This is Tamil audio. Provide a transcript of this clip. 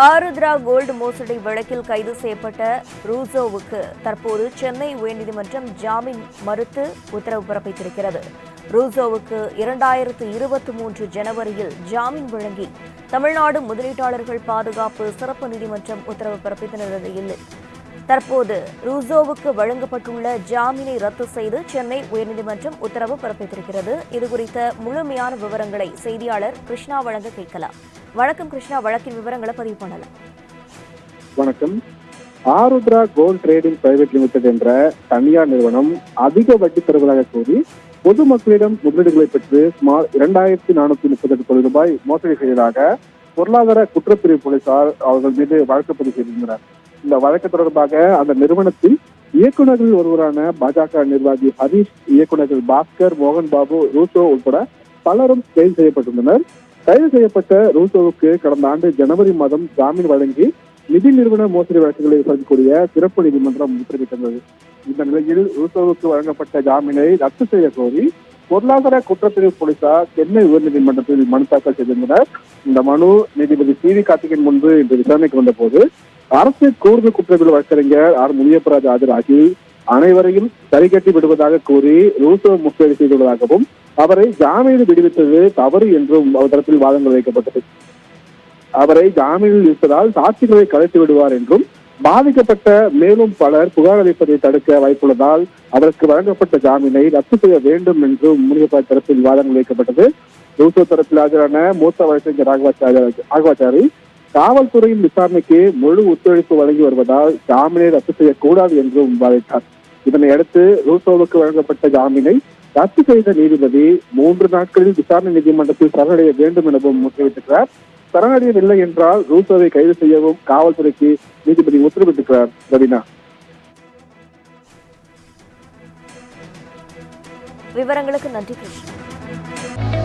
ஆருத்ரா கோல்டு மோசடி வழக்கில் கைது செய்யப்பட்ட ரூசோவுக்கு தற்போது சென்னை உயர்நீதிமன்றம் ஜாமீன் மறுத்து உத்தரவு பிறப்பித்திருக்கிறது. ரூசோவுக்கு 2023 ஜனவரியில் ஜாமீன் வழங்கி தமிழ்நாடு முதலீட்டாளர்கள் பாதுகாப்பு சிறப்பு நீதிமன்றம் உத்தரவு பிறப்பித்த நிலையில் தற்போது ரூசோவுக்கு வழங்கப்பட்டுள்ள ஜாமீனை ரத்து செய்து சென்னை உயர்நீதிமன்றம் உத்தரவு பிறப்பித்திருக்கிறது. இதுகுறித்த முழுமையான விவரங்களை செய்தியாளர் கிருஷ்ணா வழங்க கேட்கலாம். வணக்கம் கிருஷ்ணா, வழக்கின் விவரங்களை பதிவு பண்ணலாம். வணக்கம். Aarudhra gold trading private limited என்ற தனியார் நிறுவனம் அதிக வட்டி தருவதாக கூறி பொதுமக்களிடம் முதலீடுகளை பெற்று சுமார் 2438 கோடி ரூபாய் மோசடி செய்ததாக பொருளாதார குற்றப்பிரிவு போலீசார் அவர்கள் மீது வழக்கு பதிவு செய்திருந்தனர். இந்த வழக்கு தொடர்பாக அந்த நிறுவனத்தில் இயக்குநர்கள் ஒருவரான பாஜக நிர்வாகி ஹரீஷ், இயக்குநர்கள் பாஸ்கர், மோகன் பாபு, ரூசோ உட்பட பலரும் கைது செய்யப்பட்டுள்ளனர். கைது செய்யப்பட்ட ரூசோவுக்கு கடந்த ஆண்டு ஜனவரி மாதம் ஜாமீன் வழங்கி நிதி நிறுவன மோசடி வழக்குகளை விசாரிக்கக்கூடிய சிறப்பு நீதிமன்றம் உத்தரவிட்டது. இந்த நிலையில் ரூசோவுக்கு வழங்கப்பட்ட ஜாமீனை ரத்து செய்ய கோரி பொருளாதார குற்றப்பிரிவு போலீசார் சென்னை உயர்நீதிமன்றத்தில் மனு தாக்கல் செய்திருந்தனர். இந்த மனு நீதிபதி சி.வி. கார்த்திகேயன் முன்பு இன்று விசாரணைக்கு வந்தபோது அரசு கூடுதல் குற்றப்பிரிவு வழக்கறிஞர் ஆர். முனியப்பராஜ் ஆஜராகி அனைவரையும் சரிகட்டி விடுவதாக கூறி ரூசோ முற்றுகை செய்துள்ளதாகவும் அவரை ஜாமீனில் விடுவித்தது தவறு என்றும் அவர் தரப்பில் வாதங்கள் வைக்கப்பட்டது. அவரை ஜாமீனில் இருப்பதால் சாட்சிகளை கலைத்து விடுவார் என்றும் பாதிக்கப்பட்ட மேலும் பலர் புகார் அளிப்பதை தடுக்க வாய்ப்புள்ளதால் அவருக்கு வழங்கப்பட்ட ஜாமீனை ரத்து செய்ய வேண்டும் என்றும் முனியப்பராஜ் தரப்பில் வாதங்கள் வைக்கப்பட்டது. ரூசோ தரப்பில் ஆஜரான மூத்த வழக்கறிஞர் ராகவாச்சாரி காவல்துறையின் விசாரணைக்கு முழு ஒத்துழைப்பு வழங்கி வருவதால் ஜாமீனை ரத்து செய்யக்கூடாது என்றும் வாதிட்டார். இதனையடுத்து ரூசோவுக்கு வழங்கப்பட்ட ஜாமீனை ரத்து செய்த நீதிபதி 3 நாட்களில் விசாரணை நீதிமன்றத்தில் சரணடைய வேண்டும் எனவும் உத்தரவிட்டிருக்கிறார். சரணடையவில்லை என்றால் ரூசோவை கைது செய்யவும் காவல்துறைக்கு நீதிபதி உத்தரவிட்டிருக்கிறார். ரவீனா, விவரங்களுக்கு நன்றி கிருஷ்ணா.